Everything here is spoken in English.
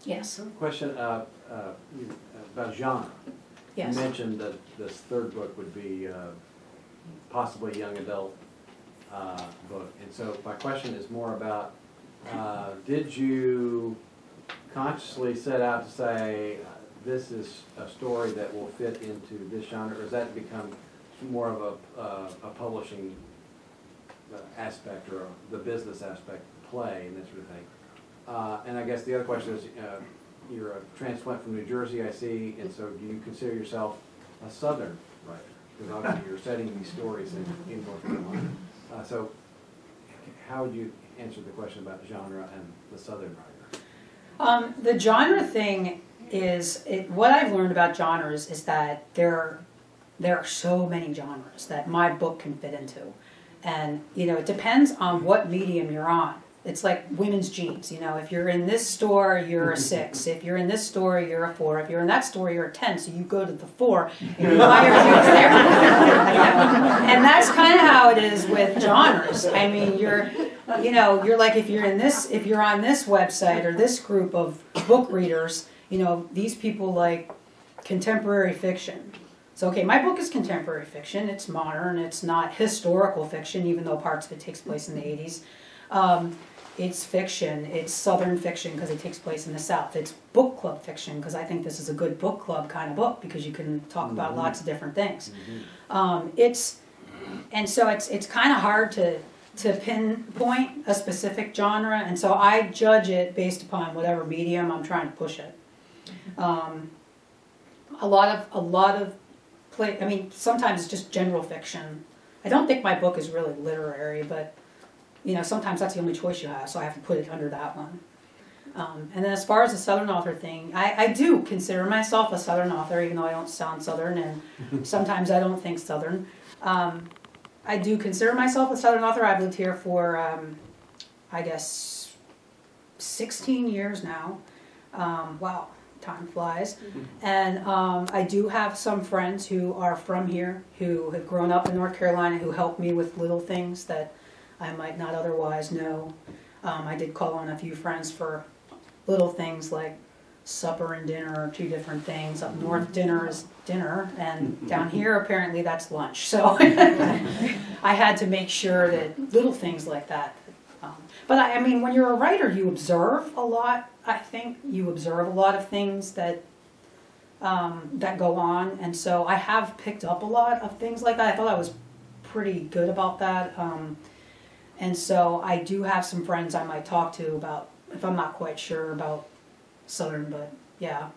Yes. Question about genre. Yes. You mentioned that this third book would be possibly a young adult book. And so my question is more about, did you consciously set out to say, this is a story that will fit into this genre, or has that become more of a publishing aspect or the business aspect, play and that sort of thing? And I guess the other question is, you're a transplant from New Jersey, I see, and so do you consider yourself a Southern writer? Because obviously you're setting these stories in North Carolina. So how would you answer the question about genre and the Southern writer? The genre thing is, what I've learned about genres is that there are so many genres that my book can fit into. And, it depends on what medium you're on. It's like women's jeans, if you're in this store, you're a 6. If you're in this store, you're a 4. If you're in that store, you're a 10. So you go to the 4 and you buy your jeans there. And that's kind of how it is with genres. I mean, you're like, if you're on this website or this group of book readers, these people like contemporary fiction. So, okay, my book is contemporary fiction. It's modern. It's not historical fiction, even though parts of it takes place in the 80s. It's fiction. It's Southern fiction because it takes place in the South. It's book club fiction because I think this is a good book club kind of book because you can talk about lots of different things. It's kind of hard to pinpoint a specific genre, and so I judge it based upon whatever medium I'm trying to push it. A lot of sometimes it's just general fiction. I don't think my book is really literary, but sometimes that's the only choice you have, so I have to put it under that one. And then as far as the Southern author thing, I do consider myself a Southern author, even though I don't sound Southern, and sometimes I don't think Southern. I do consider myself a Southern author. I've lived here for, I guess, 16 years now. Wow, time flies. And I do have some friends who are from here, who have grown up in North Carolina, who help me with little things that I might not otherwise know. I did call on a few friends for little things like supper and dinner are two different things. Up north, dinner is dinner, and down here, apparently, that's lunch. So I had to make sure that little things like that. But I mean, when you're a writer, you observe a lot. I think you observe a lot of things that go on, and so I have picked up a lot of things like that. I thought I was pretty good about that. And so I do have some friends I might talk to about if I'm not quite sure about Southern, but yeah.